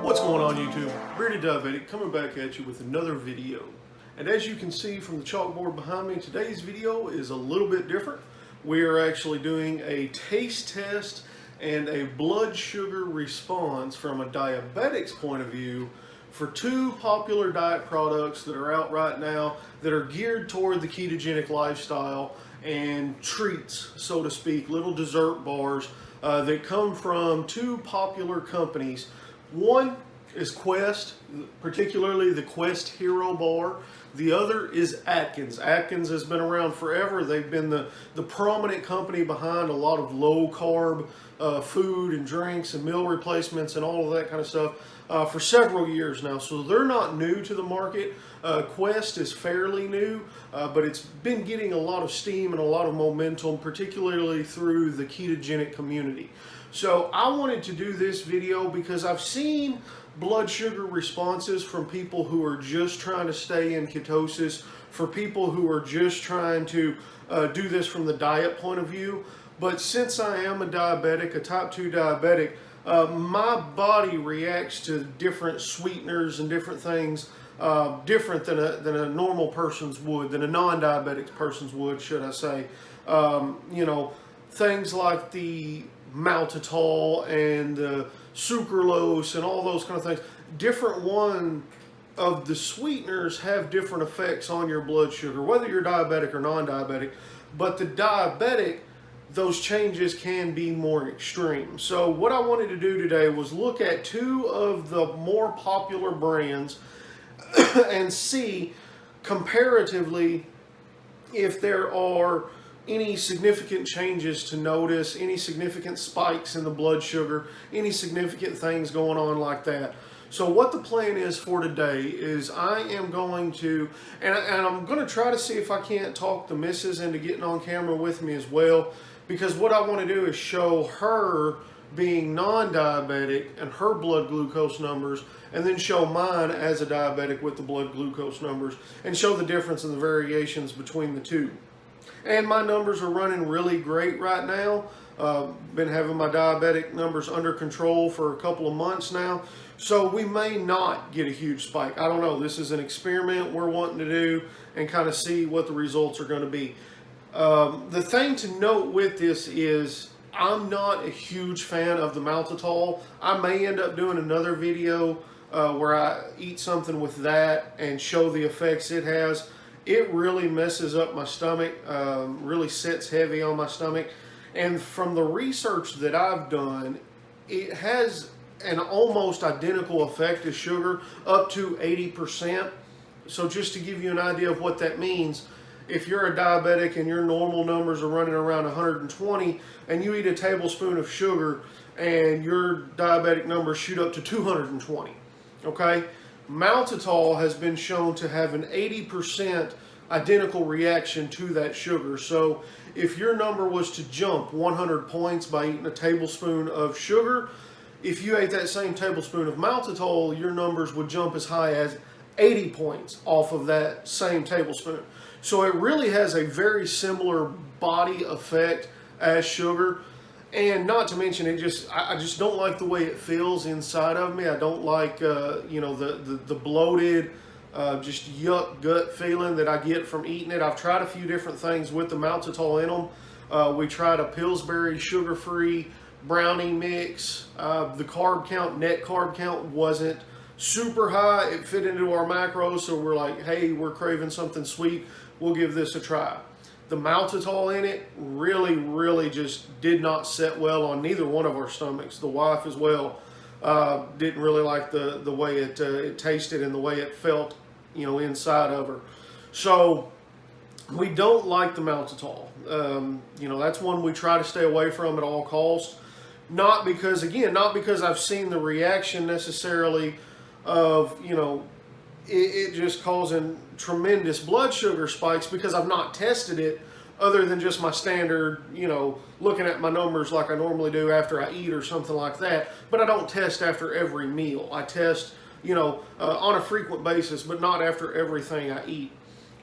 What's going on YouTube? Bearded Diabetic coming back at you with another video. And as you can see from the chalkboard behind me, today's video is a little bit different. We are actually doing a taste test and a blood sugar response from a diabetic's point of view for two popular diet products that are out right now that are geared toward the ketogenic lifestyle and treats, so to speak, little dessert bars that come from two popular companies. One is Quest, particularly the Quest Hero Bar. The other is Atkins. Atkins has been around forever. They've been the prominent company behind a lot of low carb food and drinks and meal replacements and all of that kind of stuff for several years now. So they're not new to the market. Quest is fairly new, but it's been getting a lot of steam and a lot of momentum, particularly through the ketogenic community. So I wanted to do this video because I've seen blood sugar responses from people who are just trying to stay in ketosis, for people who are just trying to do this from the diet point of view. But since I am a diabetic, a type 2 diabetic, my body reacts to different sweeteners and different things different than a normal person's would, than a non-diabetic person's would, should I say. You know, things like the maltitol and sucralose and all those kind of things. Different one of the sweeteners have different effects on your blood sugar, whether you're diabetic or non-diabetic. But the diabetic, those changes can be more extreme. So what I wanted to do today was look at two of the more popular brands and see comparatively if there are any significant changes to notice, any significant spikes in the blood sugar, any significant things going on like that. So what the plan is for today is I am going to, and I'm going to try to see if I can't talk the missus into getting on camera with me as well, because what I want to do is show her being non-diabetic and her blood glucose numbers, and then show mine as a diabetic with the blood glucose numbers, and show the difference in the variations between the two. And my numbers are running really great right now. Been having my diabetic numbers under control for a couple of months now. So we may not get a huge spike. I don't know. This is an experiment we're wanting to do and kind of see what the results are going to be. The thing to note with this is I'm not a huge fan of the maltitol. I may end up doing another video where I eat something with that and show the effects it has. It really messes up my stomach, really sits heavy on my stomach. And from the research that I've done, it has an almost identical effect as sugar, up to 80%. So just to give you an idea of what that means, if you're a diabetic and your normal numbers are running around 120 and you eat a tablespoon of sugar and your diabetic numbers shoot up to 220, okay? Maltitol has been shown to have an 80% identical reaction to that sugar. So if your number was to jump 100 points by eating a tablespoon of sugar, if you ate that same tablespoon of maltitol, your numbers would jump as high as 80 points off of that same tablespoon. So it really has a very similar body effect as sugar. And not to mention, I just don't like the way it feels inside of me. I don't like, you know, the bloated, just yuck gut feeling that I get from eating it. I've tried a few different things with the maltitol in them. We tried a Pillsbury sugar-free brownie mix. The carb count, net carb count wasn't super high. It fit into our macros, so we're like, hey, we're craving something sweet. We'll give this a try. The maltitol in it really just did not set well on neither one of our stomachs. The wife as well didn't really like the way it tasted and the way it felt, you know, inside of her. So we don't like the maltitol. You know, that's one we try to stay away from at all costs. Not because I've seen the reaction necessarily of, you know, it just causing tremendous blood sugar spikes, because I've not tested it other than just my standard, you know, looking at my numbers like I normally do after I eat or something like that. But I don't test after every meal. I test, you know, on a frequent basis, but not after everything I eat.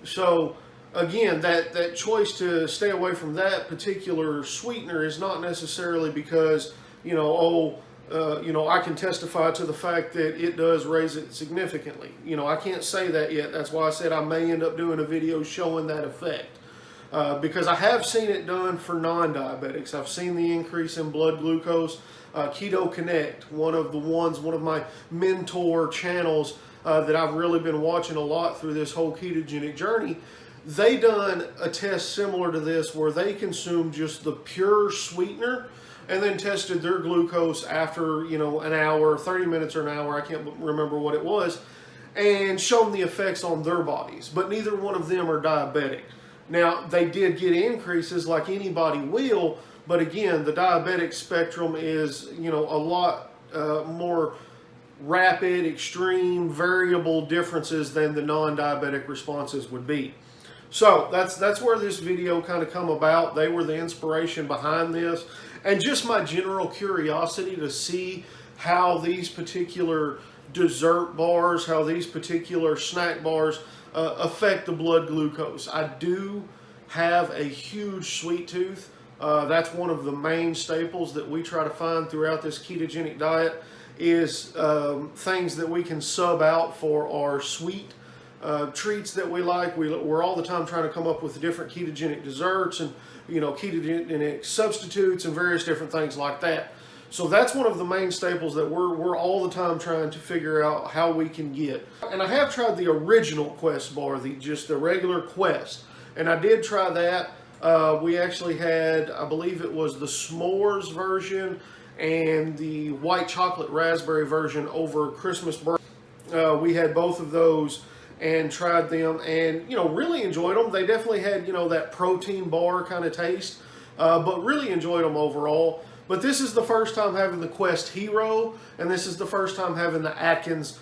So again, that choice to stay away from that particular sweetener is not necessarily because, you know, I can testify to the fact that it does raise it significantly. I can't say that yet. That's why I said I may end up doing a video showing that effect. Because I have seen it done for non-diabetics. I've seen the increase in blood glucose. Keto Connect, one of my mentor channels that I've really been watching a lot through this whole ketogenic journey, they done a test similar to this where they consumed just the pure sweetener and then tested their glucose after, an hour, 30 minutes or an hour, I can't remember what it was, and shown the effects on their bodies. But neither one of them are diabetic. Now, they did get increases like anybody will, but again, the diabetic spectrum is, a lot more rapid, extreme, variable differences than the non-diabetic responses would be. So that's where this video kind of come about. They were the inspiration behind this, and just my general curiosity to see how these particular dessert bars, how these particular snack bars affect the blood glucose. I do have a huge sweet tooth. That's one of the main staples that we try to find throughout this ketogenic diet is things that we can sub out for our sweet treats that we like. We're all the time trying to come up with different ketogenic desserts and ketogenic substitutes and various different things like that. So that's one of the main staples that we're all the time trying to figure out how we can get. And I have tried the original Quest bar, just the regular Quest, and I did try that. We actually had, I believe it was the s'mores version and the white chocolate raspberry version over Christmas break. We had both of those and tried them and, really enjoyed them. They definitely had, that protein bar kind of taste, but really enjoyed them overall. But this is the first time having the Quest Hero, and this is the first time having the Atkins,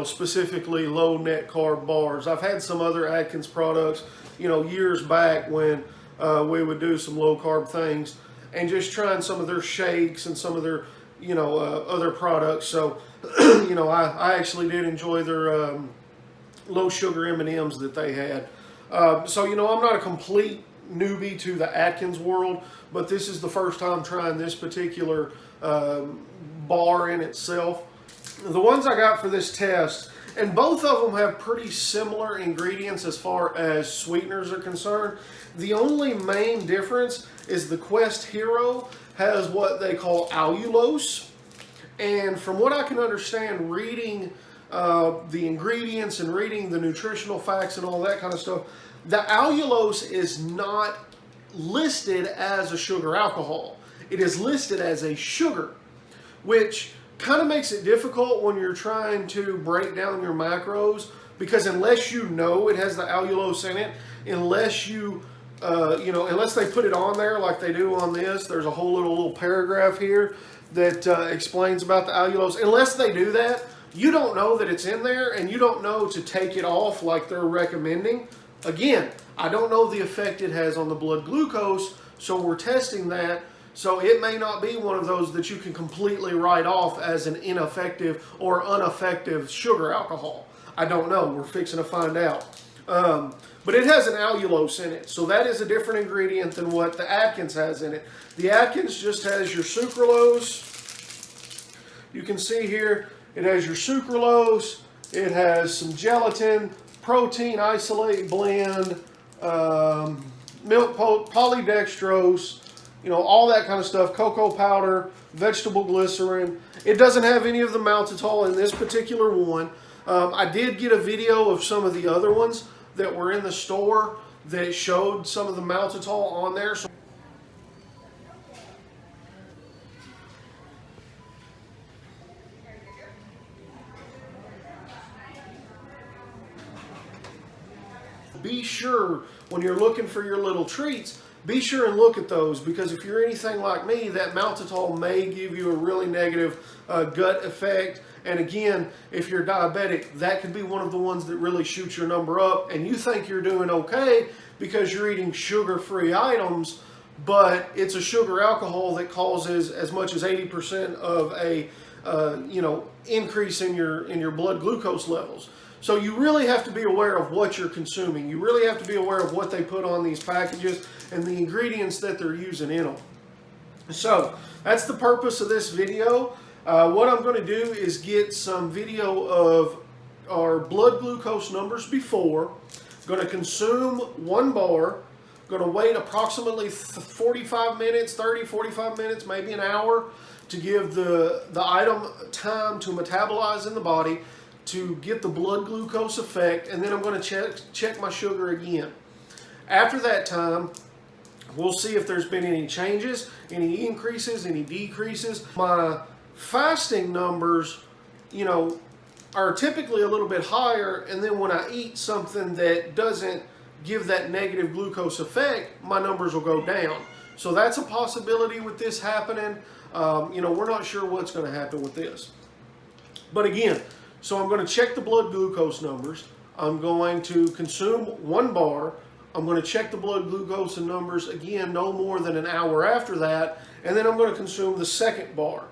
specifically low net carb bars. I've had some other Atkins products, years back when we would do some low carb things and just trying some of their shakes and some of their, other products. So, I actually did enjoy their low sugar M&Ms that they had. So, I'm not a complete newbie to the Atkins world, but this is the first time trying this particular bar in itself. The ones I got for this test, and both of them have pretty similar ingredients as far as sweeteners are concerned. The only main difference is the Quest Hero has what they call allulose. And from what I can understand, reading the ingredients and reading the nutritional facts and all that kind of stuff, the allulose is not listed as a sugar alcohol. It is listed as a sugar, which kind of makes it difficult when you're trying to break down your macros, because unless you know it has the allulose in it, unless unless they put it on there like they do on this, there's a whole little paragraph here that explains about the allulose. Unless they do that, you don't know that it's in there, and you don't know to take it off like they're recommending. Again, I don't know the effect it has on the blood glucose, so we're testing that. So it may not be one of those that you can completely write off as an ineffective or ineffective sugar alcohol. I don't know. We're fixing to find out. But it has an allulose in it, so that is a different ingredient than what the Atkins has in it. The Atkins just has your sucralose. You can see here it has your sucralose. It has some gelatin, protein isolate blend, milk polydextrose, all that kind of stuff, cocoa powder, vegetable glycerin. It doesn't have any of the maltitol in this particular one. I did get a video of some of the other ones that were in the store that showed some of the maltitol on there. So be sure when you're looking for your little treats, be sure and look at those, because if you're anything like me, that maltitol may give you a really negative gut effect. And again, if you're diabetic, that could be one of the ones that really shoots your number up, and you think you're doing okay because you're eating sugar-free items, but it's a sugar alcohol that causes as much as 80% of a increase in your blood glucose levels. So you really have to be aware of what you're consuming. You really have to be aware of what they put on these packages and the ingredients that they're using in them. So that's the purpose of this video. What I'm going to do is get some video of our blood glucose numbers before. Going to consume 1 bar. Going to wait approximately 45 minutes, 30, 45 minutes, maybe an hour to give the item time to metabolize in the body to get the blood glucose effect, and then I'm going to check my sugar again. After that time, we'll see if there's been any changes, any increases, any decreases. My fasting numbers, are typically a little bit higher, and then when I eat something that doesn't give that negative glucose effect, my numbers will go down. So that's a possibility with this happening. We're not sure what's going to happen with this. But again, so I'm going to check the blood glucose numbers. I'm going to consume 1 bar. I'm going to check the blood glucose numbers again no more than an hour after that. And then I'm going to consume the 2nd bar.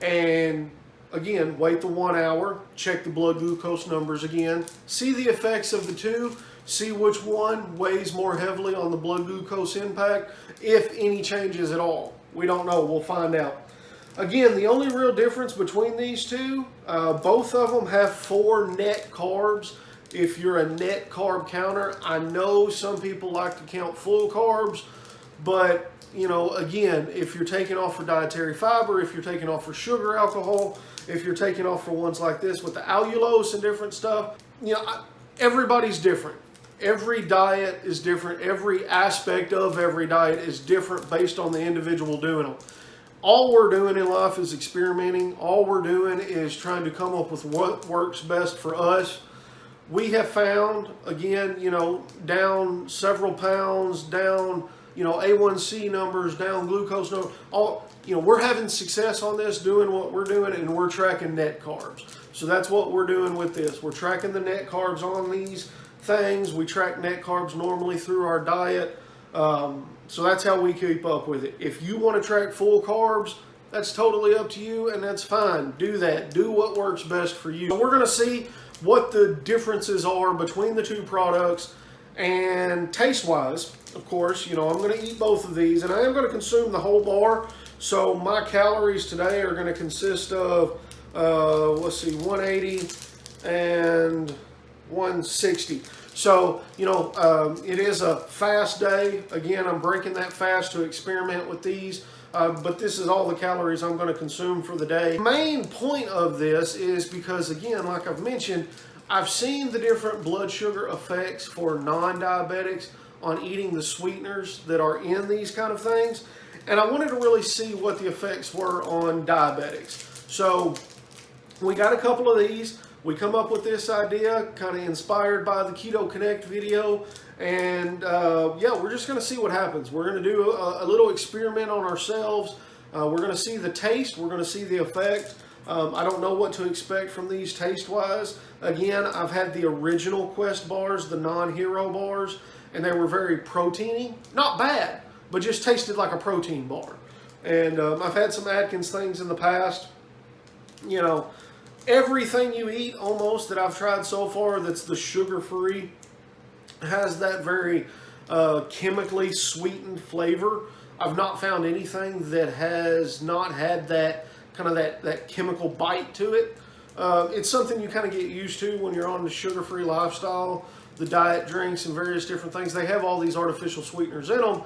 And again, wait the 1 hour, check the blood glucose numbers again, see the effects of the two, see which one weighs more heavily on the blood glucose impact, if any changes at all. We don't know, we'll find out. Again, the only real difference between these two, both of them have 4 net carbs. If you're a net carb counter, I know some people like to count full carbs, but again, if you're taking off for dietary fiber, if you're taking off for sugar alcohol, if you're taking off for ones like this with the allulose and different stuff, everybody's different. Every diet is different. Every aspect of every diet is different based on the individual doing them. All we're doing in life is experimenting. All we're doing is trying to come up with what works best for us. We have found, again, down several pounds, down, A1C numbers, down glucose numbers, we're having success on this, doing what we're doing, and we're tracking net carbs. So that's what we're doing with this. We're tracking the net carbs on these things. We track net carbs normally through our diet. So that's how we keep up with it. If you want to track full carbs, that's totally up to you, and that's fine. Do that. Do what works best for you. So we're going to see what the differences are between the two products, and taste-wise, of course, I'm going to eat both of these, and I am going to consume the whole bar. So my calories today are going to consist of, 180 and 160. So, it is a fast day. Again, I'm breaking that fast to experiment with these. But this is all the calories I'm going to consume for the day. The main point of this is because, again, like I've mentioned, I've seen the different blood sugar effects for non-diabetics on eating the sweeteners that are in these kind of things. And I wanted to really see what the effects were on diabetics. So we got a couple of these. We come up with this idea kind of inspired by the Keto Connect video. And we're just going to see what happens. We're going to do a little experiment on ourselves. We're going to see the taste. We're going to see the effect. I don't know what to expect from these taste-wise. Again, I've had the original Quest bars, the non-hero bars, and they were very proteiny. Not bad, but just tasted like a protein bar. And I've had some Atkins things in the past. Everything you eat almost that I've tried so far that's the sugar-free has that very chemically sweetened flavor. I've not found anything that has not had that kind of that chemical bite to it. It's something you kind of get used to when you're on the sugar-free lifestyle, the diet drinks and various different things. They have all these artificial sweeteners in them,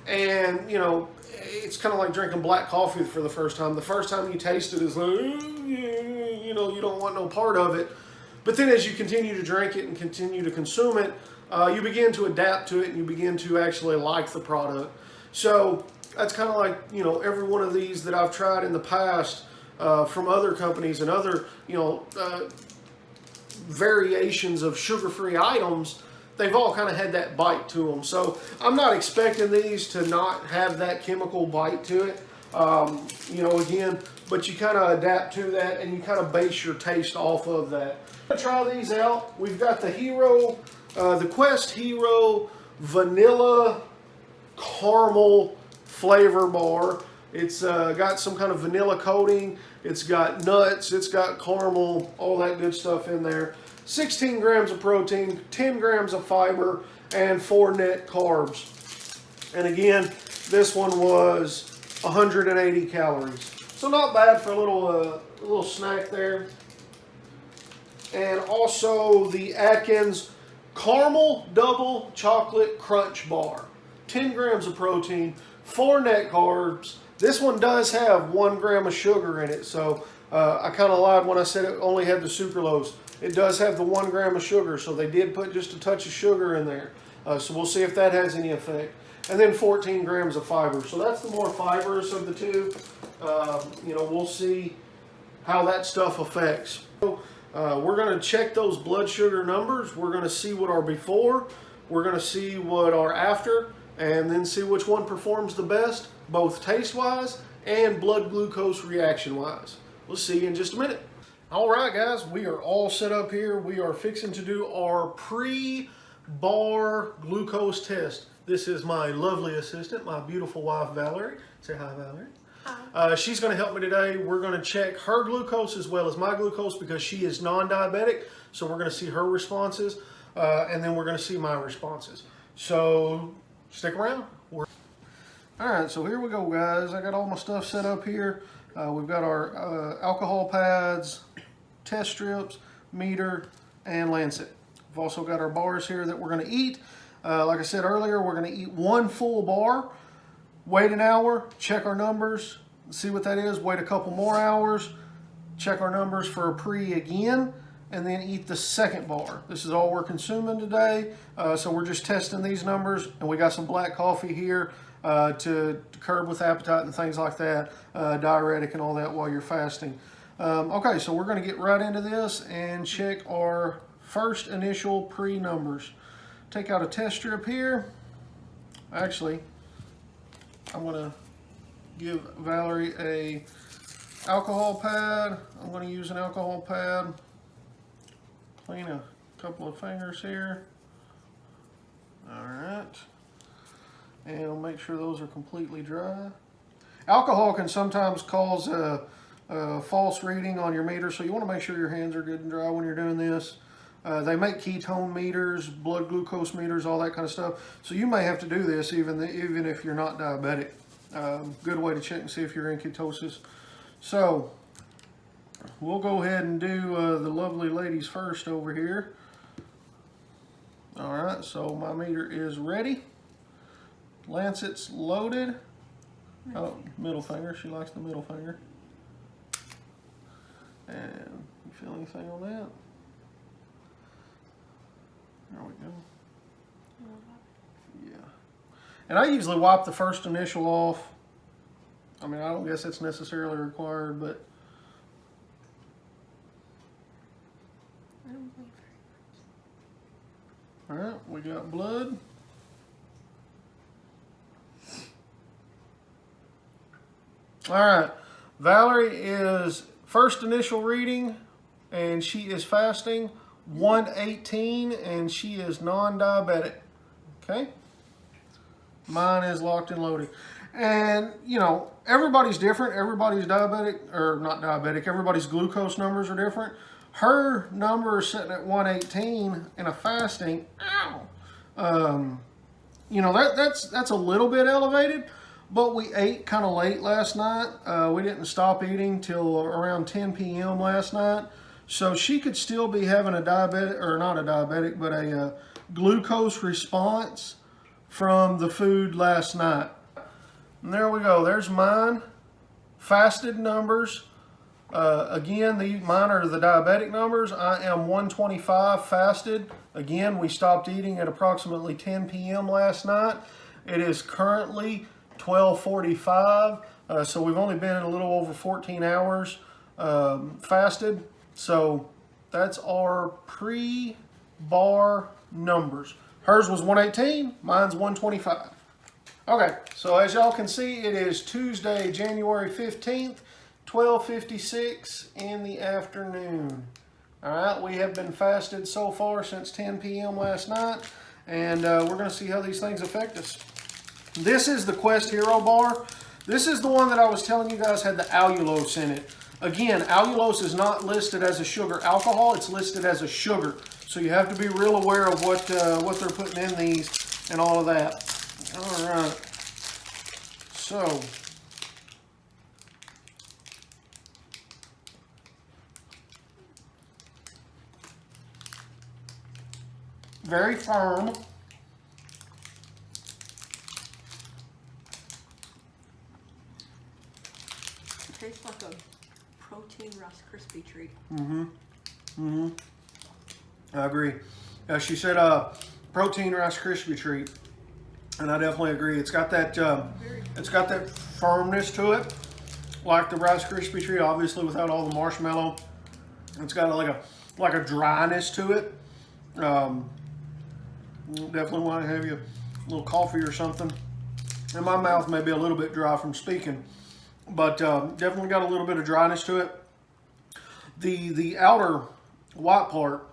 and it's kind of like drinking black coffee for the first time. The first time you taste it is like, you don't want no part of it. But then as you continue to drink it and continue to consume it, you begin to adapt to it, and you begin to actually like the product. So that's kind of like, every one of these that I've tried in the past from other companies and other, variations of sugar-free items, they've all kind of had that bite to them. So I'm not expecting these to not have that chemical bite to it, again, but you kind of adapt to that, and you kind of base your taste off of that. I'm gonna try these out. We've got the Hero, the Quest Hero Vanilla Caramel Flavor Bar. It's got some kind of vanilla coating. It's got nuts. It's got caramel, all that good stuff in there. 16 grams of protein, 10 grams of fiber, and 4 net carbs. And again, this one was 180 calories. So not bad for a little snack there. And also the Atkins Caramel Double Chocolate Crunch Bar. 10 grams of protein, 4 net carbs. This one does have 1 gram of sugar in it, so I kind of lied when I said it only had the sucralose. It does have the 1 gram of sugar, so they did put just a touch of sugar in there. So we'll see if that has any effect. And then 14 grams of fiber. So that's the more fibrous of the two. You know, we'll see how that stuff affects. So, we're going to check those blood sugar numbers. We're going to see what our before. We're going to see what our after. And then see which one performs the best, both taste-wise and blood glucose reaction-wise. We'll see you in just a minute. All right, guys, we are all set up here. We are fixing to do our pre-bar glucose test. This is my lovely assistant, my beautiful wife, Valerie. Say hi, Valerie. Hi. She's going to help me today. We're going to check her glucose as well as my glucose because she is non-diabetic. So we're going to see her responses, and then we're going to see my responses. So stick around. All right, so here we go, guys. I got all my stuff set up here. We've got our alcohol pads, test strips, meter, and lancet. We've also got our bars here that we're going to eat. Like I said earlier, we're going to eat 1 full bar, wait an hour, check our numbers, see what that is, wait a couple more hours, check our numbers for a pre again, and then eat the second bar. This is all we're consuming today, so we're just testing these numbers, and we got some black coffee here to curb with appetite and things like that, diuretic and all that while you're fasting. Okay, so we're going to get right into this and check our first initial pre numbers. Take out a test strip here. Actually, I'm going to give Valerie a alcohol pad. I'm going to use an alcohol pad. Clean a couple of fingers here. All right. And I'll make sure those are completely dry. Alcohol can sometimes cause a false reading on your meter, so you want to make sure your hands are good and dry when you're doing this. They make ketone meters, blood glucose meters, all that kind of stuff. So you may have to do this even if you're not diabetic. Good way to check and see if you're in ketosis. So we'll go ahead and do the lovely ladies first over here. All right, so my meter is ready. Lancet's loaded. Oh, middle finger. She likes the middle finger. And you feel anything on that? There we go. Yeah. And I usually wipe the first initial off. I mean, I don't guess it's necessarily required, but I don't believe very much. All right, we got blood. All right, Valerie is first initial reading, and she is fasting 118, and she is non-diabetic. Okay, mine is locked and loaded. And you know, everybody's different. Everybody's diabetic, or not diabetic. Everybody's glucose numbers are different. Her number is sitting at 118 in a fasting. Ow. You know, that's a little bit elevated. But we ate kind of late last night. We didn't stop eating till around 10 p.m. last night. So she could still be having a diabetic, or not a diabetic, but a glucose response from the food last night. And there we go. There's mine. Fasted numbers. Again, mine are the diabetic numbers. I am 125 fasted. Again, we stopped eating at approximately 10 p.m. last night. It is currently 12:45, so we've only been a little over 14 hours fasted. So that's our pre-bar numbers. Hers was 118, mine's 125. Okay, so as y'all can see, it is Tuesday, January 15th, 12:56 in the afternoon. All right, we have been fasted so far since 10 p.m. last night, and we're going to see how these things affect us. This is the Quest Hero bar. This is the one that I was telling you guys had the allulose in it. Again, allulose is not listed as a sugar alcohol. It's listed as a sugar. So you have to be real aware of what they're putting in these and all of that. All right. So very firm. Tastes like a protein Rice Krispie treat. I agree. She said protein Rice Krispie treat, and I definitely agree. It's got that firmness to it, like the Rice Krispie treat, obviously without all the marshmallow. It's got like a dryness to it. Definitely want to have you a little coffee or something. And my mouth may be a little bit dry from speaking, but definitely got a little bit of dryness to it. The outer white part,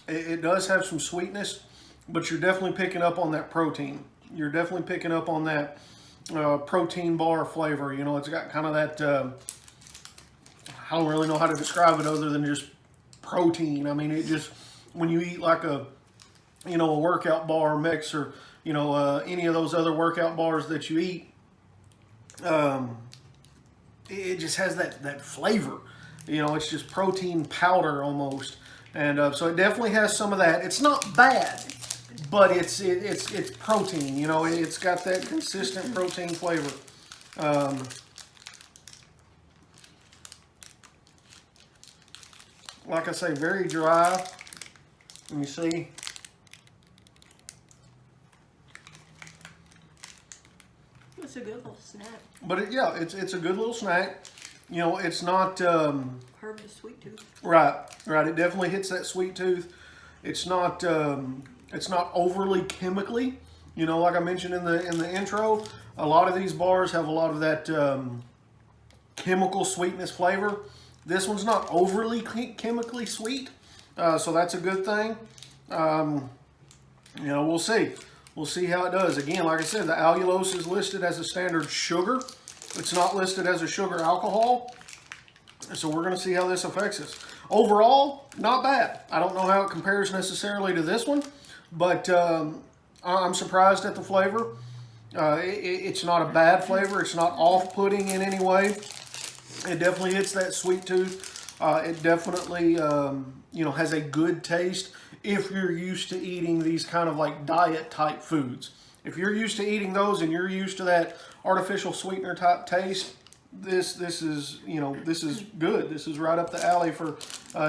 it does have some sweetness, but you're definitely picking up on that protein. You're definitely picking up on that protein bar flavor. You know, it's got kind of that, I don't really know how to describe it other than just protein. I mean, it just, when you eat like a workout bar mix, or, any of those other workout bars that you eat, it just has that flavor. It's just protein powder almost. And so it definitely has some of that. It's not bad, but it's protein. It's got that consistent protein flavor. Like I say, very dry. Let me see. It's a good little snack. But it's a good little snack. It's not Herb to sweet tooth. right. It definitely hits that sweet tooth. It's not overly chemically. Like I mentioned in the intro, a lot of these bars have a lot of that chemical sweetness flavor. This one's not overly chemically sweet, so that's a good thing. We'll see. We'll see how it does. Again, like I said, the allulose is listed as a standard sugar. It's not listed as a sugar alcohol. So we're going to see how this affects us. Overall, not bad. I don't know how it compares necessarily to this one, but I'm surprised at the flavor. It's not a bad flavor. It's not off-putting in any way. It definitely hits that sweet tooth. It definitely, has a good taste if you're used to eating these kind of like diet type foods. If you're used to eating those and you're used to that artificial sweetener type taste, this is good. This is right up the alley for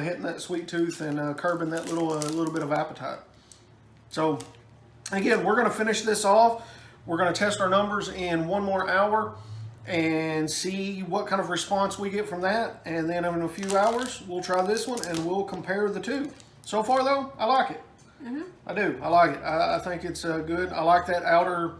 hitting that sweet tooth and curbing that little bit of appetite. So again, we're going to finish this off. We're going to test our numbers in one more hour and see what kind of response we get from that. And then in a few hours, we'll try this one and we'll compare the two. So far though, I like it. I do. I like it. I think it's good. I like that outer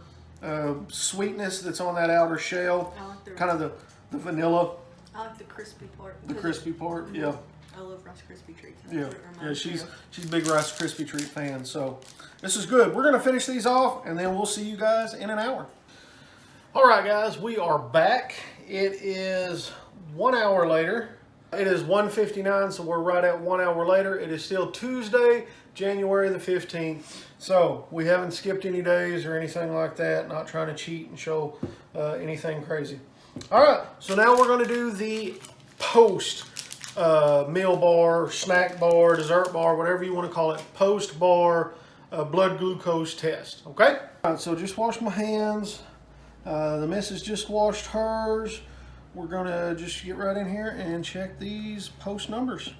sweetness that's on that outer shell. I like kind of the vanilla. I like the crispy part. The crispy part, yeah. I love Rice Krispie treats. Yeah, she's a big Rice Krispie treat fan. So this is good. We're gonna finish these off, and then we'll see you guys in an hour. All right, guys, we are back. It is 1 hour later. It is 1:59, so we're right at 1 hour later. It is still Tuesday, January the 15th. So we haven't skipped any days or anything like that. Not trying to cheat and show anything crazy. All right, so now we're going to do the post meal bar, snack bar, dessert bar, whatever you want to call it, post bar blood glucose test. Okay. All right, so just wash my hands. The missus just washed hers. We're going to just get right in here and check these post numbers.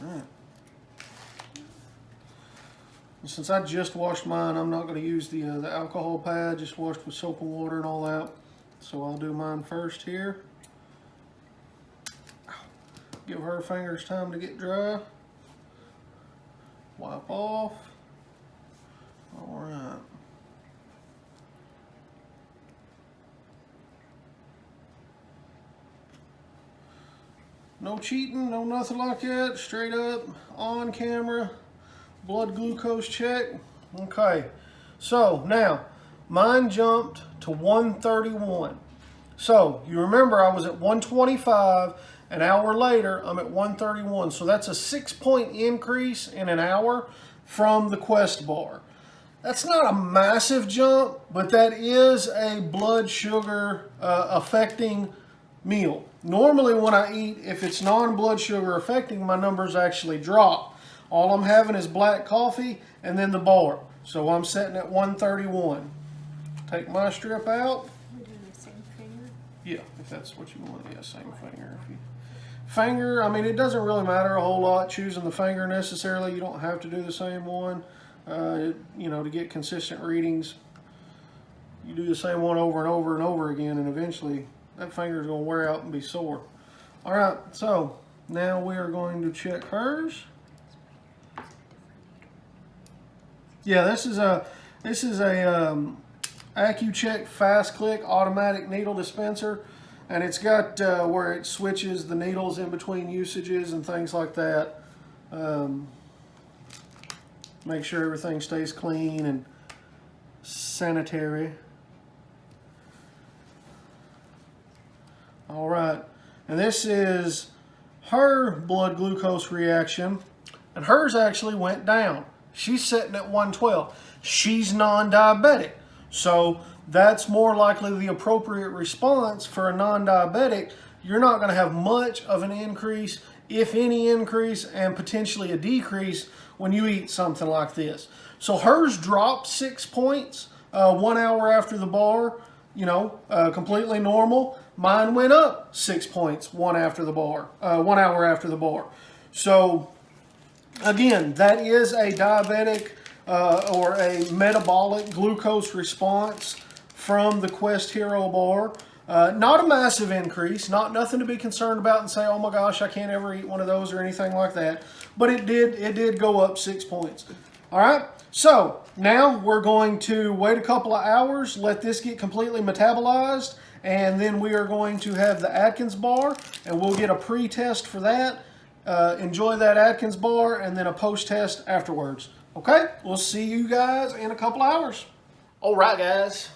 All right. Since I just washed mine, I'm not going to use the alcohol pad. Just washed with soap and water and all that. So I'll do mine first here. Give her fingers time to get dry. Wipe off. All right. No cheating, no nothing like that. Straight up, on camera, blood glucose check. Okay, so now mine jumped to 131. So you remember I was at 125. An hour later, I'm at 131. So that's a 6-point increase in an hour from the Quest bar. That's not a massive jump, but that is a blood sugar affecting meal. Normally when I eat, if it's non-blood sugar affecting, my numbers actually drop. All I'm having is black coffee and then the bar. So I'm setting at 131. Take my strip out. We're doing the same finger. Yeah, if that's what you want. Yeah, same finger. Finger, I mean, it doesn't really matter a whole lot choosing the finger necessarily. You don't have to do the same one. You know, to get consistent readings, you do the same one over and over and over again, and eventually that finger is going to wear out and be sore. All right, so now we are going to check hers. Yeah, this is a AccuCheck Fast Click automatic needle dispenser, and it's got where it switches the needles in between usages and things like that. Make sure everything stays clean and sanitary. All right, and this is her blood glucose reaction, and hers actually went down. She's sitting at 112. She's non-diabetic, so that's more likely the appropriate response for a non-diabetic. You're not going to have much of an increase, if any increase, and potentially a decrease when you eat something like this. So hers dropped 6 points 1 hour after the bar, you know, completely normal. Mine went up 6 points 1 hour after the bar. So again, that is a diabetic or a metabolic glucose response from the Quest Hero bar. Not a massive increase, nothing to be concerned about and say, oh my gosh, I can't ever eat one of those or anything like that. But it did go up 6 points. All right, so now we're going to wait a couple of hours, let this get completely metabolized, and then we are going to have the Atkins bar, and we'll get a pre-test for that. Enjoy that Atkins bar, and then a post-test afterwards. Okay, we'll see you guys in a couple hours. All right, guys.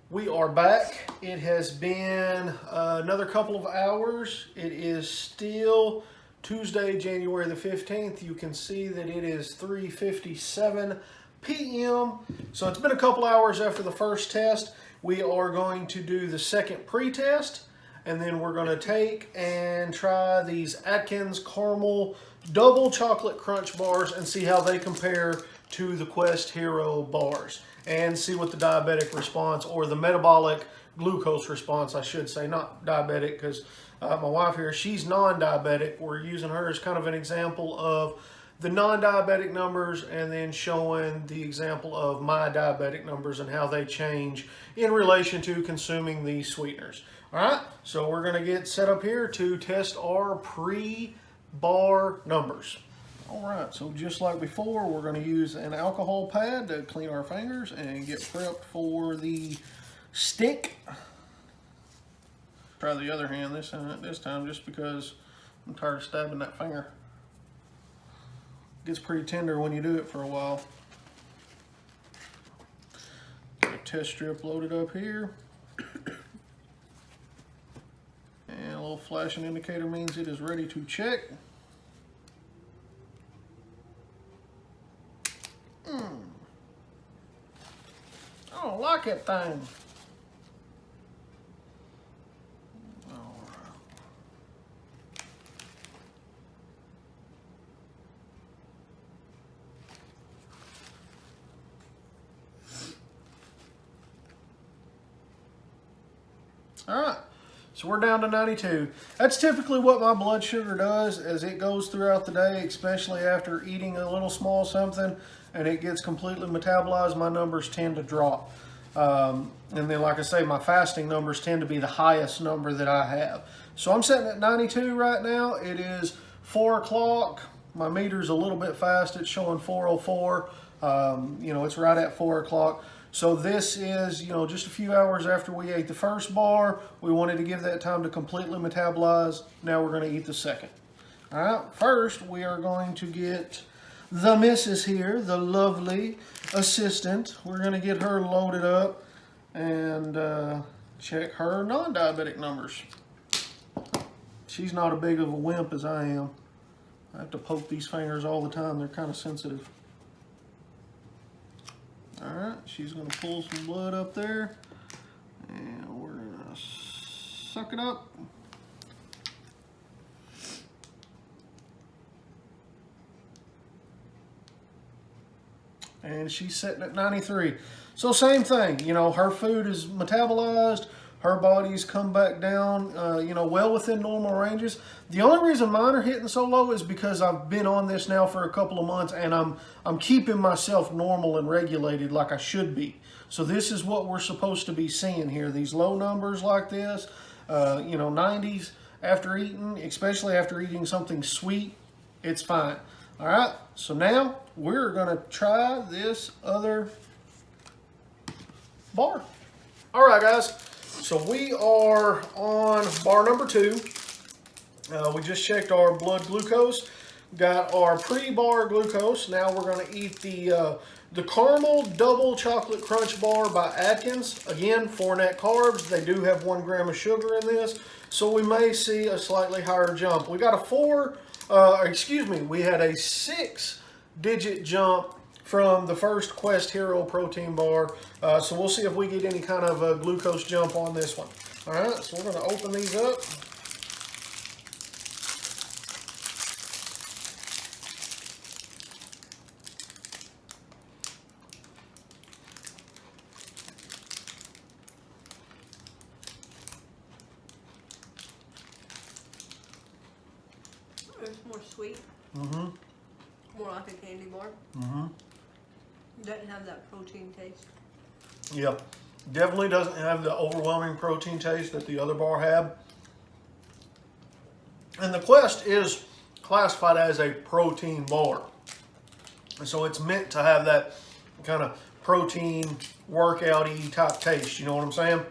We are back. It has been another couple of hours. It is still Tuesday, January the 15th. You can see that it is 3:57 p.m. So it's been a couple hours after the first test. We are going to do the second pre-test, and then we're going to take and try these Atkins caramel double chocolate crunch bars and see how they compare to the Quest Hero bars, and see what the diabetic response, or the metabolic glucose response, I should say, not diabetic, because my wife here, she's non-diabetic. We're using her as kind of an example of the non-diabetic numbers, and then showing the example of my diabetic numbers and how they change in relation to consuming these sweeteners. All right, so we're going to get set up here to test our pre-bar numbers. All right, so just like before, we're going to use an alcohol pad to clean our fingers and get prepped for the stick. Try the other hand this time just because I'm tired of stabbing that finger. It gets pretty tender when you do it for a while. Get a test strip loaded up here. And a little flashing indicator means it is ready to check. I don't like that thing. All right, so we're down to 92. That's typically what my blood sugar does as it goes throughout the day, especially after eating a little small something and it gets completely metabolized. My numbers tend to drop. And then, like I say, my fasting numbers tend to be the highest number that I have. So I'm sitting at 92 right now. It is 4 o'clock. My meter's a little bit fast. It's showing 4:04. You know, it's right at 4 o'clock. So this is, you know, just a few hours after we ate the first bar. We wanted to give that time to completely metabolize. Now we're going to eat the second. All right, first we are going to get the missus here, the lovely assistant. We're going to get her loaded up and check her non-diabetic numbers. She's not as big of a wimp as I am. I have to poke these fingers all the time. They're kind of sensitive. All right, she's going to pull some blood up there, and we're going to suck it up. And she's sitting at 93. So same thing, you know, her food is metabolized, her body's come back down, you know, well within normal ranges. The only reason mine are hitting so low is because I've been on this now for a couple of months, and I'm keeping myself normal and regulated like I should be. So this is what we're supposed to be seeing here. These low numbers like this, you know, 90s after eating, especially after eating something sweet, it's fine. All right, so now we're gonna try this other bar. All right, guys, so we are on bar number 2. We just checked our blood glucose, got our pre-bar glucose. Now we're gonna eat the caramel double chocolate crunch bar by Atkins. Again, 4 net carbs. They do have 1 gram of sugar in this, so we may see a slightly higher jump. We got a we had a 6-digit jump from the first Quest Hero protein bar. So we'll see if we get any kind of a glucose jump on this one. All right, so we're gonna open these up. It's more sweet. Mm-hmm. More like a candy bar. Mm-hmm. Doesn't have that protein taste. Yeah, definitely doesn't have the overwhelming protein taste that the other bar had. And the Quest is classified as a protein bar. And so it's meant to have that kind of protein workout-y type taste, you know what I'm saying?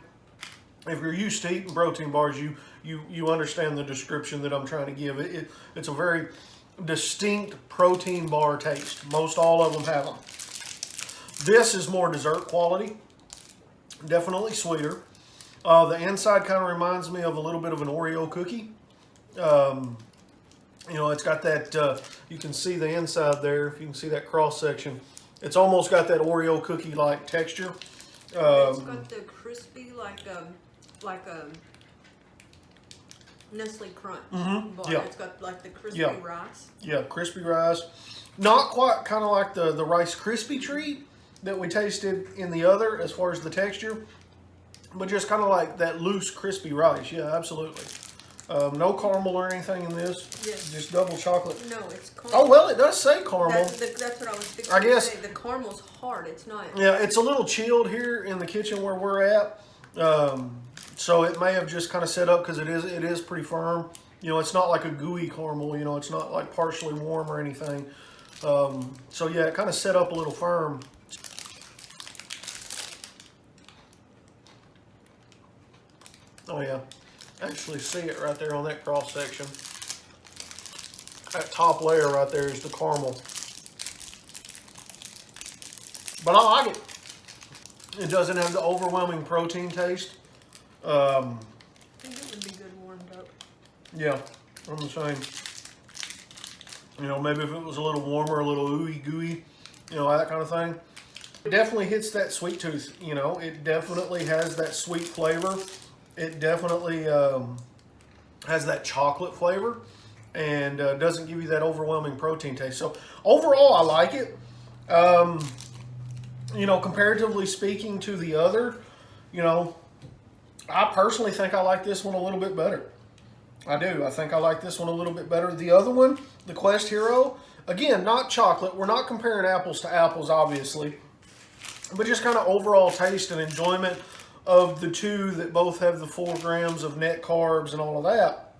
If you're used to eating protein bars, you understand the description that I'm trying to give. It's a very distinct protein bar taste. Most all of them have them. This is more dessert quality, definitely sweeter. The inside kind of reminds me of a little bit of an Oreo cookie. You know, it's got that, you can see the inside there, if you can see that cross section. It's almost got that Oreo cookie-like texture. It's got the crispy, like a Nestle Crunch bar. Yeah. It's got like the crispy rice. Yeah, crispy rice. Not quite kind of like the Rice Krispie treat that we tasted in the other as far as the texture, but just kind of like that loose crispy rice. Yeah, absolutely. No caramel or anything in this. Yes. Just double chocolate. No, it's caramel. Oh, well, it does say caramel. That's what I was thinking. I guess. The caramel's hard. It's not. Yeah, it's a little chilled here in the kitchen where we're at. So it may have just kind of set up because it is pretty firm. You know, it's not like a gooey caramel. You know, it's not like partially warm or anything. So yeah, it kind of set up a little firm. Oh yeah, actually see it right there on that cross section. That top layer right there is the caramel. But I like it. It doesn't have the overwhelming protein taste. I think it would be good warmed up. Yeah, I'm the same. You know, maybe if it was a little warmer, a little ooey gooey, you know, that kind of thing. It definitely hits that sweet tooth, you know. It definitely has that sweet flavor. It definitely has that chocolate flavor and doesn't give you that overwhelming protein taste. So overall, I like it. You know, comparatively speaking to the other, you know, I personally think I like this one a little bit better. I do. I think I like this one a little bit better. The other one, the Quest Hero, again, not chocolate. We're not comparing apples to apples, obviously, but just kind of overall taste and enjoyment of the two that both have the 4 grams of net carbs and all of that.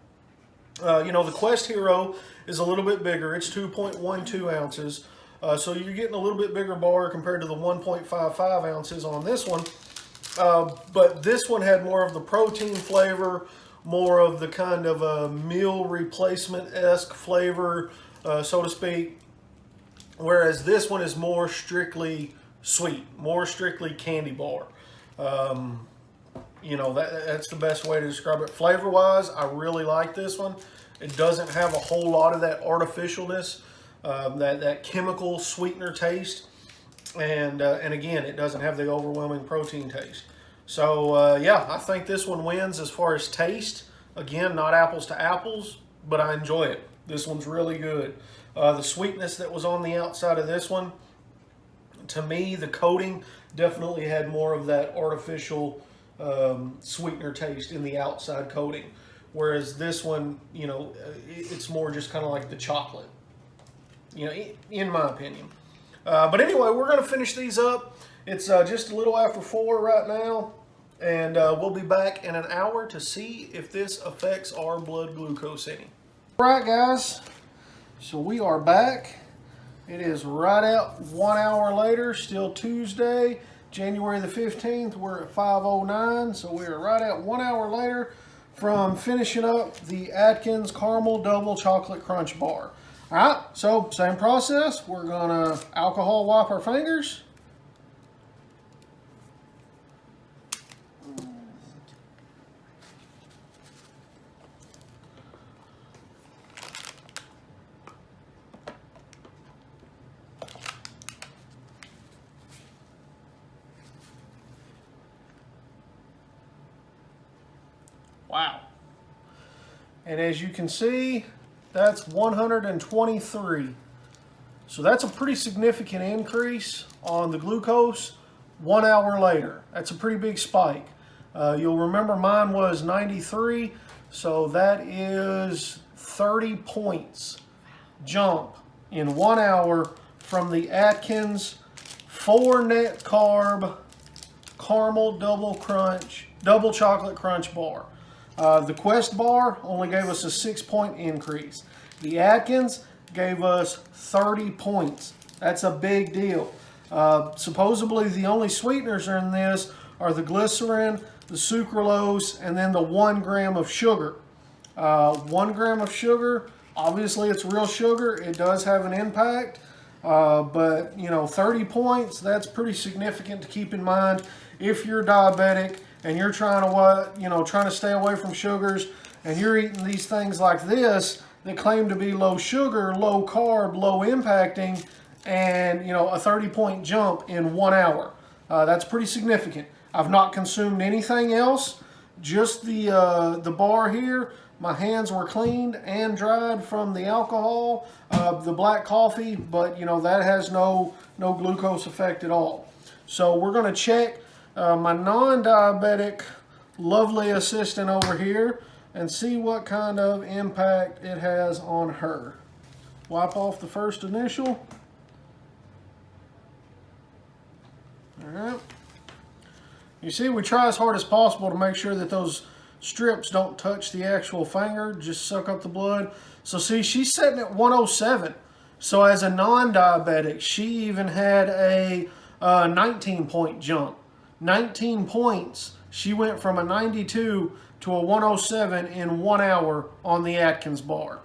You know, the Quest Hero is a little bit bigger. It's 2.12 ounces. So you're getting a little bit bigger bar compared to the 1.55 ounces on this one. But this one had more of the protein flavor, more of the kind of a meal replacement-esque flavor, so to speak. Whereas this one is more strictly sweet, more strictly candy bar. You know, that's the best way to describe it. Flavor-wise, I really like this one. It doesn't have a whole lot of that artificialness, that chemical sweetener taste. And again, it doesn't have the overwhelming protein taste. So yeah, I think this one wins as far as taste. Again, not apples to apples, but I enjoy it. This one's really good. The sweetness that was on the outside of this one, to me, the coating definitely had more of that artificial sweetener taste in the outside coating. Whereas this one, you know, it's more just kind of like the chocolate, you know, in my opinion. But anyway, we're going to finish these up. It's just a little after 4 right now. And we'll be back in an hour to see if this affects our blood glucose any. All right, guys. So we are back. It is right out 1 hour later, still Tuesday, January the 15th. We're at 5:09, so we are right at 1 hour later from finishing up the Atkins Caramel Double Chocolate Crunch Bar. All right, so same process. We're gonna alcohol wipe our fingers. Wow. And as you can see, that's 123. So that's a pretty significant increase on the glucose 1 hour later. That's a pretty big spike. You'll remember mine was 93, so that is 30 points jump in 1 hour from the Atkins 4 net carb caramel double chocolate crunch bar. The Quest bar only gave us a 6-point increase. The Atkins gave us 30 points. That's a big deal. Supposedly the only sweeteners in this are the glycerin, the sucralose, and then the 1 gram of sugar. 1 gram of sugar, obviously it's real sugar. It does have an impact. But you know, 30 points, that's pretty significant to keep in mind if you're diabetic and you're trying to stay away from sugars, and you're eating these things like this that claim to be low sugar, low carb, low impacting, and you know, a 30-point jump in 1 hour. That's pretty significant. I've not consumed anything else, just the bar here. My hands were cleaned and dried from the alcohol, the black coffee, but you know, that has no glucose effect at all. So we're going to check my non-diabetic lovely assistant over here and see what kind of impact it has on her. Wipe off the first initial. All right. You see, we try as hard as possible to make sure that those strips don't touch the actual finger, just suck up the blood. So see, she's sitting at 107. So as a non-diabetic, she even had a 19-point jump. 19 points. She went from a 92 to a 107 in 1 hour on the Atkins bar.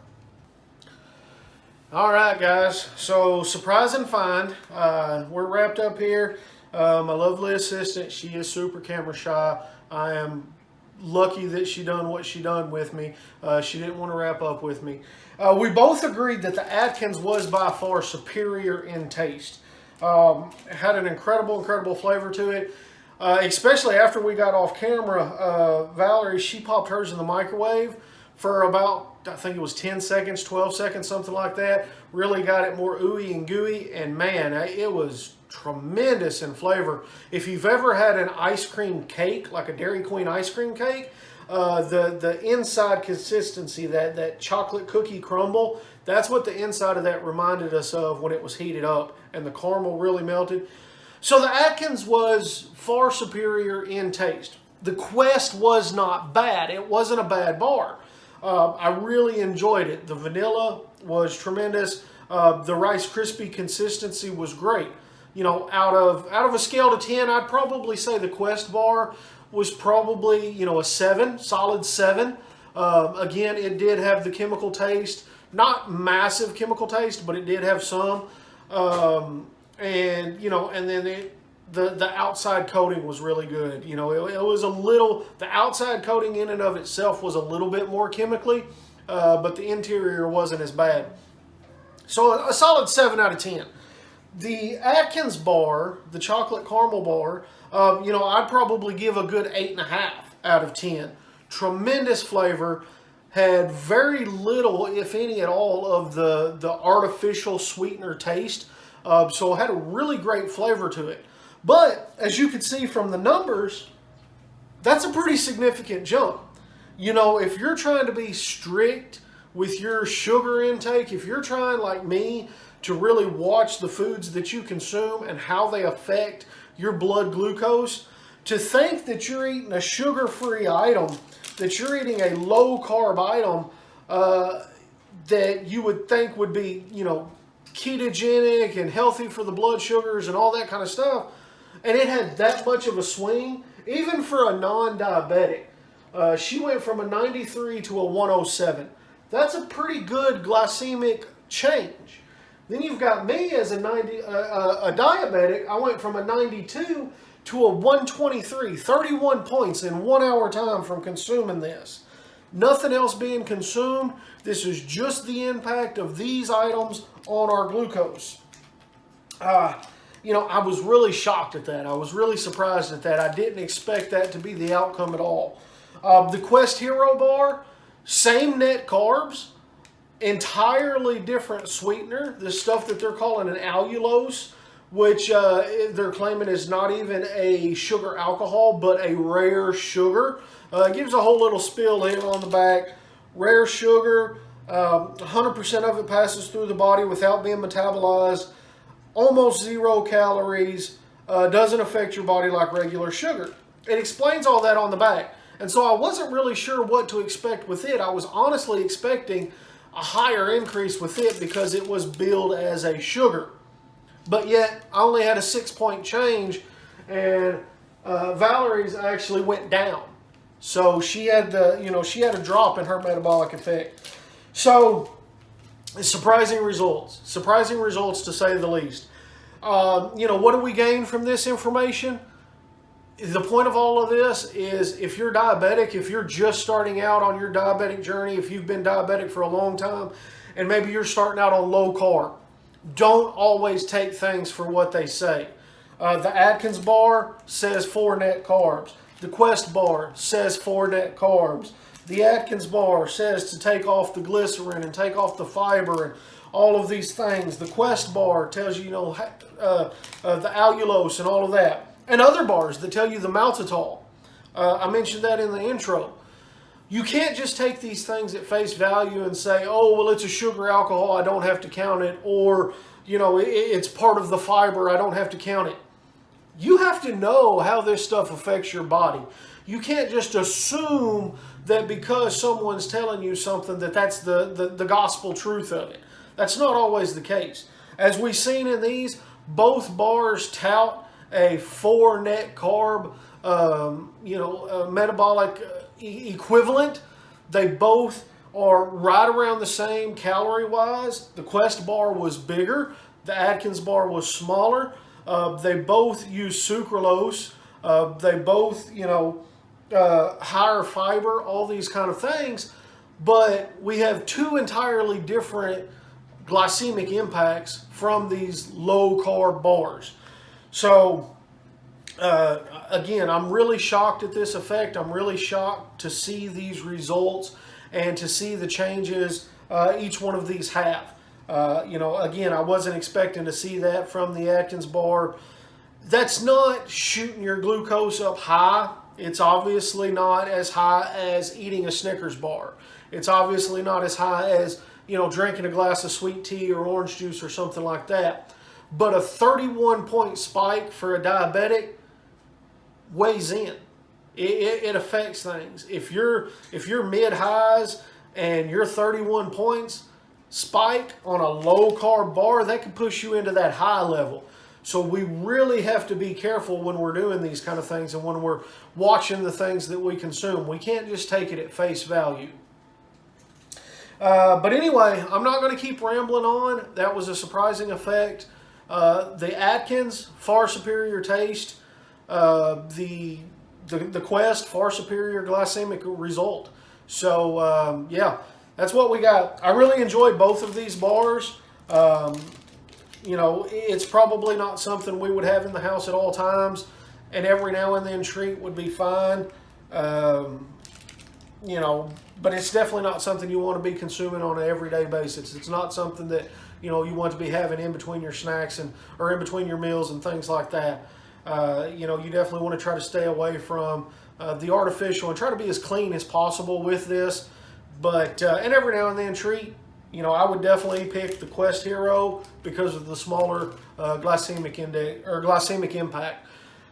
All right, guys. So surprise and find. We're wrapped up here. My lovely assistant, she is super camera shy. I am lucky that she done what she done with me. She didn't want to wrap up with me. We both agreed that the Atkins was by far superior in taste. It had an incredible flavor to it. Especially after we got off camera, Valerie, she popped hers in the microwave for about, I think it was 10 seconds, 12 seconds, something like that. Really got it more ooey and gooey, and man, it was tremendous in flavor. If you've ever had an ice cream cake, like a Dairy Queen ice cream cake, the inside consistency, that chocolate cookie crumble, that's what the inside of that reminded us of when it was heated up and the caramel really melted. So the Atkins was far superior in taste. The Quest was not bad. It wasn't a bad bar. I really enjoyed it. The vanilla was tremendous. The Rice Krispie consistency was great. You know, out of a scale to 10, I'd probably say the Quest bar was probably, you know, a 7, solid 7. Again, it did have the chemical taste. Not massive chemical taste, but it did have some. And you know, and then the outside coating was really good. You know, it was a little, the outside coating in and of itself was a little bit more chemically, but the interior wasn't as bad. So a solid 7 out of 10. The Atkins bar, the chocolate caramel bar, I'd probably give a good 8.5 out of 10. Tremendous flavor. Had very little, if any at all, of the artificial sweetener taste. So it had a really great flavor to it. But as you can see from the numbers, that's a pretty significant jump. If you're trying to be strict with your sugar intake, if you're trying, like me, to really watch the foods that you consume and how they affect your blood glucose, to think that you're eating a sugar-free item, that you're eating a low-carb item that you would think would be, ketogenic and healthy for the blood sugars and all that kind of stuff, and it had that much of a swing, even for a non-diabetic. She went from a 93 to a 107. That's a pretty good glycemic change. Then you've got me as a diabetic. I went from a 92 to a 123, 31 points in 1 hour time from consuming this. Nothing else being consumed. This is just the impact of these items on our glucose. I was really shocked at that. I was really surprised at that. I didn't expect that to be the outcome at all. The Quest Hero bar, same net carbs, entirely different sweetener. This stuff that they're calling an allulose, which they're claiming is not even a sugar alcohol, but a rare sugar. It gives a whole little spiel here on the back. Rare sugar, 100% of it passes through the body without being metabolized. Almost 0 calories, doesn't affect your body like regular sugar. It explains all that on the back. And so I wasn't really sure what to expect with it. I was honestly expecting a higher increase with it because it was billed as a sugar. But yet, I only had a 6-point change, and Valerie's actually went down. So she had she had a drop in her metabolic effect. So, surprising results. Surprising results, to say the least. What do we gain from this information? The point of all of this is, if you're diabetic, if you're just starting out on your diabetic journey, if you've been diabetic for a long time, and maybe you're starting out on low carb, don't always take things for what they say. The Atkins bar says 4 net carbs. The Quest bar says 4 net carbs. The Atkins bar says to take off the glycerin and take off the fiber and all of these things. The Quest bar tells you, the allulose and all of that. And other bars that tell you the maltitol. I mentioned that in the intro. You can't just take these things at face value and say, oh, well, it's a sugar alcohol, I don't have to count it. Or, it's part of the fiber, I don't have to count it. You have to know how this stuff affects your body. You can't just assume that because someone's telling you something that that's the gospel truth of it. That's not always the case. As we've seen in these, both bars tout a 4 net carb, metabolic equivalent. They both are right around the same calorie-wise. The Quest bar was bigger. The Atkins bar was smaller. They both use sucralose. They both, higher fiber, all these kind of things. But we have 2 entirely different glycemic impacts from these low-carb bars. So, again, I'm really shocked at this effect. I'm really shocked to see these results and to see the changes each one of these have. Again, I wasn't expecting to see that from the Atkins bar. That's not shooting your glucose up high. It's obviously not as high as eating a Snickers bar. It's obviously not as high as, drinking a glass of sweet tea or orange juice or something like that. But a 31-point spike for a diabetic weighs in. It affects things. If you're mid-highs and you're 31 points spike on a low-carb bar, that could push you into that high level. So we really have to be careful when we're doing these kind of things and when we're watching the things that we consume. We can't just take it at face value. But anyway, I'm not going to keep rambling on. That was a surprising effect. The Atkins, far superior taste. The Quest, far superior glycemic result. So, yeah, that's what we got. I really enjoyed both of these bars. You know, it's probably not something we would have in the house at all times, and every now and then treat would be fine. You know, but it's definitely not something you want to be consuming on an everyday basis. It's not something that, you know, you want to be having in between your snacks or in between your meals and things like that. You know, you definitely want to try to stay away from the artificial and try to be as clean as possible with this. But and every now and then treat. You know, I would definitely pick the Quest Hero because of the smaller glycemic index or glycemic impact.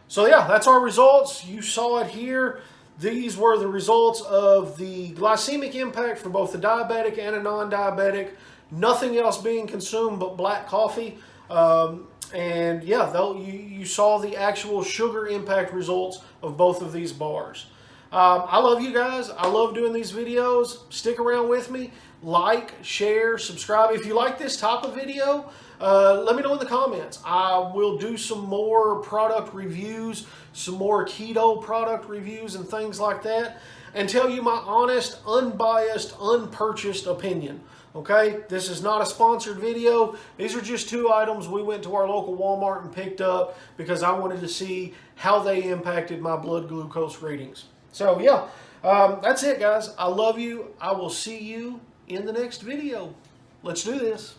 So yeah, that's our results. You saw it here. These were the results of the glycemic impact for both the diabetic and a non-diabetic. Nothing else being consumed but black coffee. And yeah, you saw the actual sugar impact results of both of these bars. I love you guys. I love doing these videos. Stick around with me. Like, share, subscribe. If you like this type of video, let me know in the comments. I will do some more product reviews, some more keto product reviews and things like that, and tell you my honest, unbiased, unpurchased opinion. Okay, this is not a sponsored video. These are just 2 items we went to our local Walmart and picked up because I wanted to see how they impacted my blood glucose readings. So yeah, that's it, guys. I love you. I will see you in the next video. Let's do this.